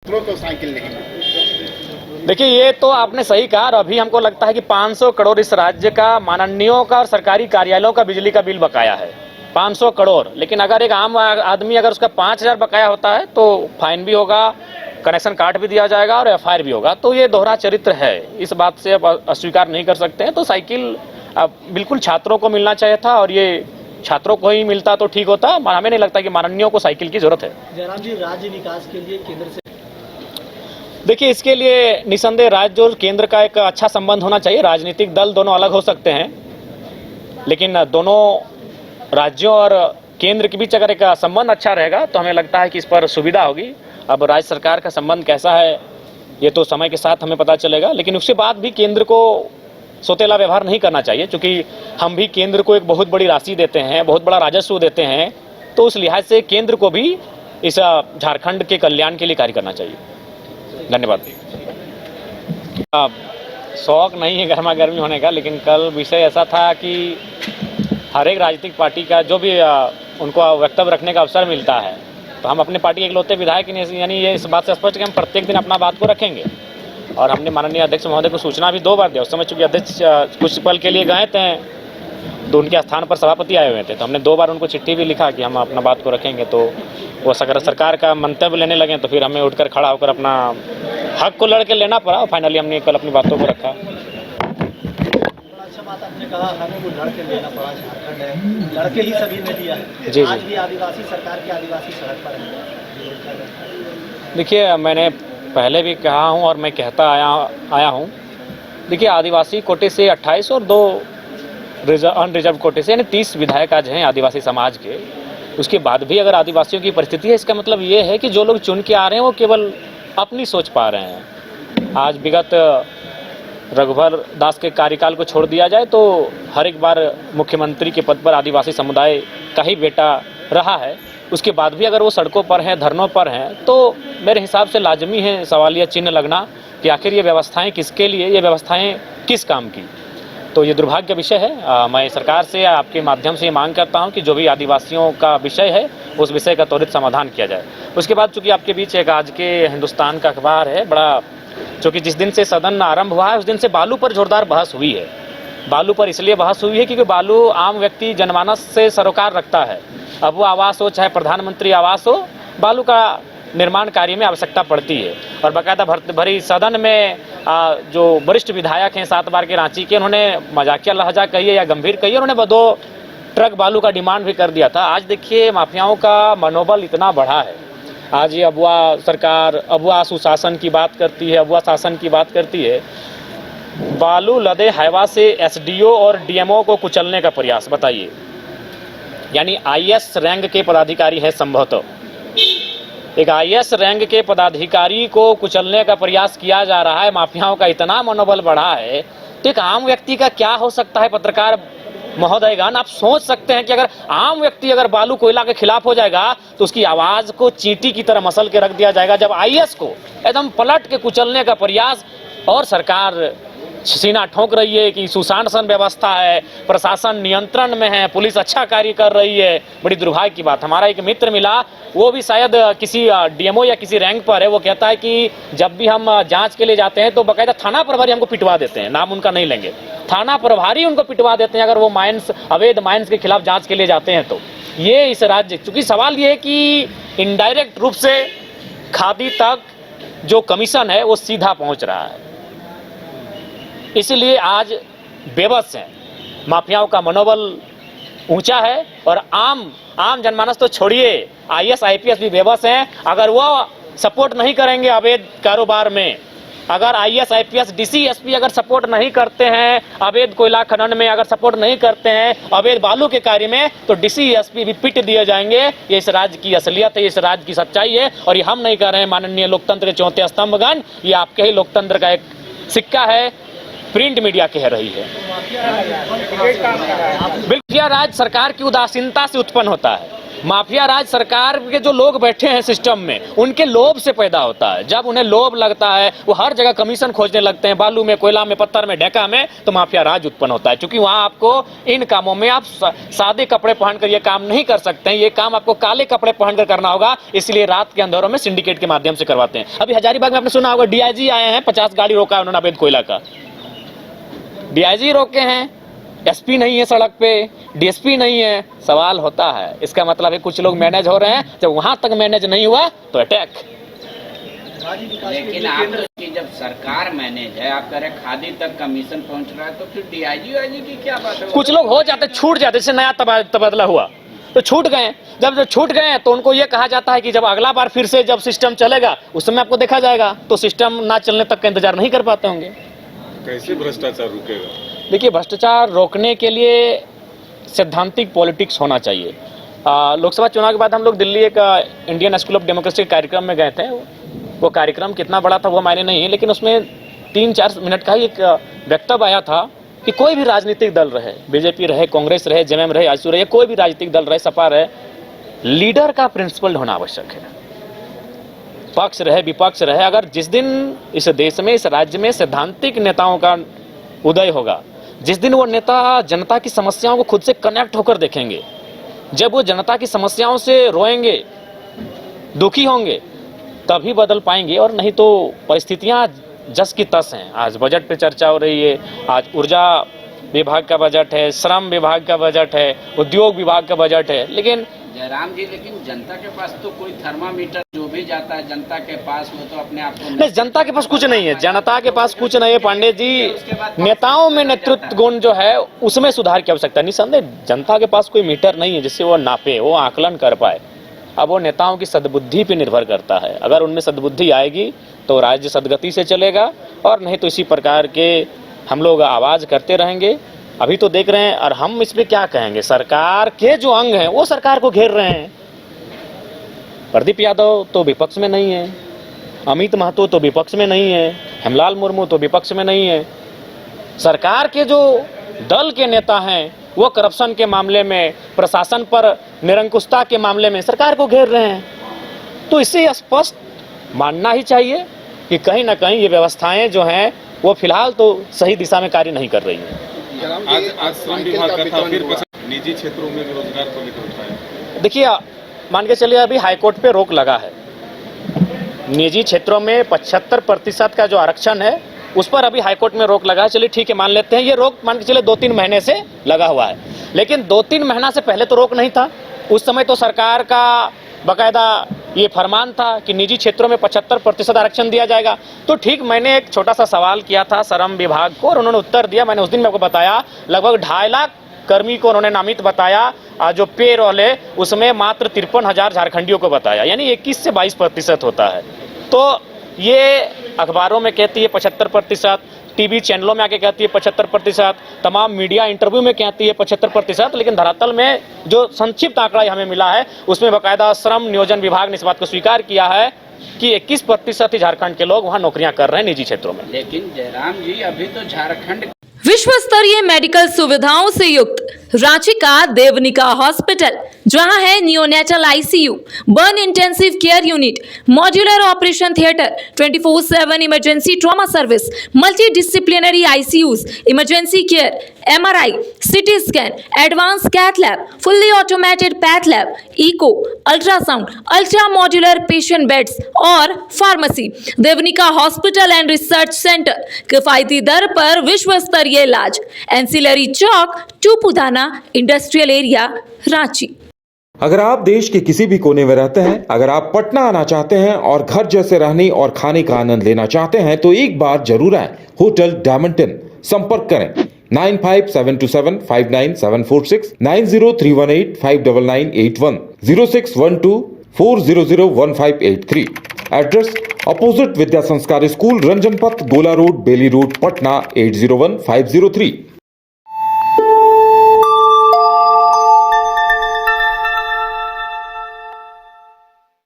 को साइकिल नहीं मिली। देखिए, ये तो आपने सही कहा और अभी हमको लगता है कि 500 करोड़ इस राज्य का माननीयों का और सरकारी कार्यालयों का बिजली का बिल बकाया है। 500 करोड़, लेकिन अगर एक आम आदमी अगर उसका 5000 बकाया होता है तो फाइन भी होगा, कनेक्शन काट भी दिया जाएगा और एफआईआर भी होगा। तो ये दोहरा चरित्र है, इस बात से अब अस्वीकार नहीं कर सकते हैं। तो साइकिल बिल्कुल छात्रों को मिलना चाहिए था और ये छात्रों को ही मिलता तो ठीक होता। हमें नहीं लगता कि माननीयों को साइकिल की जरूरत है। जयराम जी, राज्य विकास के लिए केंद्र से देखिए, इसके लिए निसंदेह राज्य और केंद्र का एक अच्छा संबंध होना चाहिए। राजनीतिक दल दोनों अलग हो सकते हैं, लेकिन दोनों राज्यों और केंद्र के बीच अगर एक संबंध अच्छा रहेगा तो हमें लगता है कि इस पर सुविधा होगी। अब राज्य सरकार का संबंध कैसा है ये तो समय के साथ हमें पता चलेगा, लेकिन उसके बाद भी केंद्र को सोतेला व्यवहार नहीं करना चाहिए, क्योंकि हम भी केंद्र को एक बहुत बड़ी राशि देते हैं, बहुत बड़ा राजस्व देते हैं। तो उस लिहाज से केंद्र को भी इस झारखंड के कल्याण के लिए कार्य करना चाहिए। धन्यवाद। शौक नहीं है गर्मा गर्मी होने का, लेकिन कल विषय ऐसा था कि हर एक राजनीतिक पार्टी का जो भी उनको वक्तव्य रखने का अवसर मिलता है, तो हम अपने पार्टी के इकलौते विधायक यानी ये इस बात से स्पष्ट कि हम प्रत्येक दिन अपना बात को रखेंगे। और हमने माननीय अध्यक्ष महोदय को सूचना भी 2 बार दिया। उस समय चूंकि अध्यक्ष कुछ पल के लिए गए थे तो उनके स्थान पर सभापति आए हुए थे, तो हमने 2 बार उनको चिट्ठी भी लिखा कि हम अपना बात को रखेंगे। तो वो सरकार का मंतव्य लेने लगे, तो फिर हमें उठकर खड़ा होकर अपना हक को लड़ के लेना पड़ा और फाइनली हमने कल अपनी बातों को रखा। अच्छा बात आपने कहा, हमें वो लड़के लेना पड़ा। झारखंड है, लड़के ही सभी ने दिया है। जी, आज भी आदिवासी सरकार के आदिवासी सड़क पर है। देखिए, मैंने पहले भी कहा हूं और मैं कहता आया हूं। देखिए, आदिवासी कोटे से 28 और 2 अनरिजर्व कोटे से यानी 30 विधायक आज हैं आदिवासी समाज के। उसके बाद भी अगर आदिवासियों की परिस्थिति है, इसका मतलब ये है कि जो लोग चुन के आ रहे हैं वो केवल अपनी सोच पा रहे हैं। आज विगत रघुवर दास के कार्यकाल को छोड़ दिया जाए तो हर एक बार मुख्यमंत्री के पद पर आदिवासी समुदाय का ही बेटा रहा है। उसके बाद भी अगर वो सड़कों पर हैं, धरनों पर हैं, तो मेरे हिसाब से लाजमी है सवालिया चिन्ह लगना कि आखिर ये व्यवस्थाएं किसके लिए, ये व्यवस्थाएं किस काम की। तो ये दुर्भाग्य विषय है। मैं सरकार से आपके माध्यम से ये मांग करता हूं कि जो भी आदिवासियों का विषय है उस विषय का त्वरित समाधान किया जाए। उसके बाद चूंकि आपके बीच एक आज के हिंदुस्तान का अखबार है बड़ा, चूँकि जिस दिन से सदन आरंभ हुआ है उस दिन से बालू पर जोरदार बहस हुई है। बालू पर इसलिए बहस हुई है क्योंकि बालू आम व्यक्ति जनमानस से सरोकार रखता है। अब वो आवास हो चाहे प्रधानमंत्री आवास हो, बालू का निर्माण कार्य में आवश्यकता पड़ती है। और बाकायदा भरी सदन में जो वरिष्ठ विधायक हैं 7 बार के रांची के, उन्होंने मजाकिया लहजा कहिए या गंभीर कहिए, उन्होंने 2 ट्रक बालू का डिमांड भी कर दिया था। आज देखिए, माफियाओं का मनोबल इतना बढ़ा है। आज ये अबुआ सरकार, अबुआ सुशासन की बात करती है, अबुआ शासन की बात करती है। बालू लदे हाईवा से एसडीओ और डीएमओ को कुचलने का प्रयास, बताइए। यानी आईएएस रैंक के पदाधिकारी है संभवतः, एक आईएएस रैंक के पदाधिकारी को कुचलने का प्रयास किया जा रहा है। माफियाओं का इतना मनोबल बढ़ा है, तो एक आम व्यक्ति का क्या हो सकता है। पत्रकार महोदयगण, आप सोच सकते हैं कि अगर आम व्यक्ति अगर बालू कोयला के खिलाफ हो जाएगा तो उसकी आवाज को चींटी की तरह मसल के रख दिया जाएगा। जब आईएएस को एकदम पलट के कुचलने का प्रयास, और सरकार सीना ठोक रही है कि सुशासन व्यवस्था है, प्रशासन नियंत्रण में है, पुलिस अच्छा कार्य कर रही है। बड़ी दुर्भाग्य की बात, हमारा एक मित्र मिला, वो भी शायद किसी डीएमओ या किसी रैंक पर है। वो कहता है कि जब भी हम जांच के लिए जाते हैं तो बाकायदा थाना प्रभारी हमको पिटवा देते हैं, नाम उनका नहीं लेंगे, थाना प्रभारी उनको पिटवा देते हैं अगर वो माइंस, अवैध माइंस के खिलाफ जांच के लिए जाते हैं। तो ये इस राज्य, चूंकि सवाल ये है कि इनडायरेक्ट रूप से खादी तक जो कमीशन है वो सीधा पहुंच रहा है, इसलिए आज बेबस हैं। माफियाओं का मनोबल ऊंचा है और आम जनमानस तो छोड़िए, आईएएस आईपीएस भी बेबस हैं। अगर वो सपोर्ट नहीं करेंगे अवैध कारोबार में, अगर आईएएस आईपीएस डीसी एसपी अगर सपोर्ट नहीं करते हैं अवैध कोयला खनन में, अगर सपोर्ट नहीं करते हैं अवैध बालू के कार्य में, तो डीसी एसपी भी पिट दिए जाएंगे। ये इस राज्य की असलियत है, इस राज्य की सच्चाई है। और ये हम नहीं कह रहे हैं माननीय लोकतंत्र के 4थे स्तंभगण, ये आपके ही लोकतंत्र का एक सिक्का है, प्रिंट मीडिया कह रही है। बिल्कुल, राज सरकार की उदासीनता से उत्पन्न होता है। माफिया राज सरकार के जो लोग बैठे हैं सिस्टम में, उनके लोभ से पैदा होता है। जब उन्हें लोभ लगता है, वो हर जगह कमीशन खोजने लगते हैं, बालू में, कोयला में, पत्थर में, ढेका में, तो माफिया राज उत्पन्न होता है। क्योंकि वहां आपको इन कामों में आप सादे कपड़े पहनकर ये काम नहीं कर सकते हैं, ये काम आपको काले कपड़े पहनकर करना होगा। इसलिए रात के अंधेरों में सिंडिकेट के माध्यम से करवाते हैं। अभी हजारीबाग में आपने सुना होगा, डीआईजी आए हैं, 50 गाड़ी रोका है उन्होंने अवैध कोयला का। डीआईजी रोके हैं, एसपी नहीं है सड़क पे, डीएसपी नहीं है। सवाल होता है, इसका मतलब है कुछ लोग मैनेज हो रहे हैं, जब वहां तक मैनेज नहीं हुआ तो अटैक। लेकिन आप की जब सरकार मैनेज है, आप कह रहे खादी तक कमीशन पहुंच रहा है, तो फिर डीआईजी वाईजी की क्या बात है? कुछ लोग हो जाते, छूट जाते, जैसे नया तबादला हुआ तो छूट गए। जब छूट गए तो उनको ये कहा जाता है कि जब अगला बार फिर से जब सिस्टम चलेगा उस समय आपको देखा जाएगा। तो सिस्टम ना चलने तक का इंतजार नहीं कर पाते होंगे। कैसे भ्रष्टाचार रुकेगा? देखिए, भ्रष्टाचार रोकने के लिए सैद्धांतिक पॉलिटिक्स होना चाहिए। लोकसभा चुनाव के बाद हम लोग दिल्ली एक इंडियन स्कूल ऑफ डेमोक्रेसी के कार्यक्रम में गए थे। वो कार्यक्रम कितना बड़ा था वो मायने नहीं है, लेकिन उसमें 3-4 मिनट का ही एक वक्तव्य आया था कि कोई भी राजनीतिक दल रहे, बीजेपी रहे, कांग्रेस रहे, जेएमएम रहे, आजसू रहे, कोई भी राजनीतिक दल रहे, सपा रहे, लीडर का प्रिंसिपल होना आवश्यक है। पक्ष रहे, विपक्ष रहे, अगर जिस दिन इस देश में, इस राज्य में सैद्धांतिक नेताओं का उदय होगा, जिस दिन वो नेता जनता की समस्याओं को खुद से कनेक्ट होकर देखेंगे, जब वो जनता की समस्याओं से रोएंगे, दुखी होंगे, तभी बदल पाएंगे। और नहीं तो परिस्थितियां जस की तस हैं। आज बजट पे चर्चा हो रही है, आज ऊर्जा विभाग का बजट है, श्रम विभाग का बजट है, उद्योग विभाग का बजट है, लेकिन जयराम जी, लेकिन जनता के पास तो कोई थर्मामीटर जो भी जाता है जनता के पास, वो तो अपने आप को नहीं, जनता के पास कुछ नहीं है, जनता के पास कुछ नहीं है पांडे जी। नेताओं में नेतृत्व गुण जो है उसमें सुधार की आवश्यकता है। निसंदेह जनता के पास कोई मीटर नहीं है जिससे वो नापे, वो आकलन कर पाए। अब वो नेताओं की सद्बुद्धि पे निर्भर करता है। अगर उनमें सद्बुद्धि आएगी तो राज्य सदगति से चलेगा, और नहीं तो इसी प्रकार के हम लोग आवाज करते रहेंगे। अभी तो देख रहे हैं, और हम इस पे क्या कहेंगे, सरकार के जो अंग हैं वो सरकार को घेर रहे हैं। प्रदीप यादव तो विपक्ष में नहीं है, अमित महतो तो विपक्ष में नहीं है, हेमलाल मुर्मू तो विपक्ष में नहीं है। सरकार के जो दल के नेता हैं वो करप्शन के मामले में, प्रशासन पर निरंकुशता के मामले में सरकार को घेर रहे हैं। तो इससे स्पष्ट मानना ही चाहिए कि कहीं ना कहीं ये व्यवस्थाएं जो हैं वो फिलहाल तो सही दिशा में कार्य नहीं कर रही हैं। आज श्रम विभाग का था, फिर निजी क्षेत्रों में रोजगार को लेकर उठाया। देखिए, मान के चलिए अभी हाईकोर्ट पे रोक लगा है। निजी क्षेत्रों में 75% का जो आरक्षण है उस पर अभी हाईकोर्ट में रोक लगा है। चलिए ठीक है, मान लेते हैं ये रोक मान के चलिए 2-3 महीने से लगा हुआ है, लेकिन 2-3 महीना से पहले तो रोक नहीं था। उस समय तो सरकार का बाकायदा ये फरमान था कि निजी क्षेत्रों में 75% आरक्षण दिया जाएगा। तो ठीक, मैंने एक छोटा सा सवाल किया था श्रम विभाग को और उन्होंने उत्तर दिया। मैंने उस दिन आपको बताया लगभग 2.5 लाख कर्मी को उन्होंने नामित बताया। जो पे रोल है उसमें मात्र 53,000 झारखंडियों को बताया, यानी 21 से 22% होता है। तो ये अखबारों में कहती है 75%, टीवी चैनलों में आके कहती है 75%, तमाम मीडिया इंटरव्यू में कहती है 75%, लेकिन धरातल में जो संक्षिप्त आंकड़ा हमें मिला है उसमें बाकायदा श्रम नियोजन विभाग ने इस बात को स्वीकार किया है कि 21% ही झारखंड के लोग वहां नौकरियां कर रहे हैं निजी क्षेत्रों में। लेकिन जयराम जी, अभी तो झारखंड विश्व स्तरीय मेडिकल सुविधाओं से युक्त रांची का देवनिका हॉस्पिटल, जहां है neonatal ICU, burn intensive care unit, modular operation theatre, 24/7 emergency trauma service, multi disciplinary ICUs, emergency care, MRI, CT scan, advance cath lab, fully automated path lab, echo, ultrasound, ultra modular patient beds और pharmacy. Devnika hospital and research centre, किफायती दर पर विश्व स्तरीय इलाज, ancillary Chowk, Tupudana industrial area, Ranchi. अगर आप देश के किसी भी कोने में रहते हैं, अगर आप पटना आना चाहते हैं और घर जैसे रहने और खाने का आनंद लेना चाहते हैं तो एक बार जरूर आएं होटल डायमंटन। संपर्क करें 9572759746, 9031859981, 0612400158 एड्रेस अपोजिट विद्या संस्कार स्कूल, रंजन पथ, गोला रोड, बेली रोड, पटना 801503।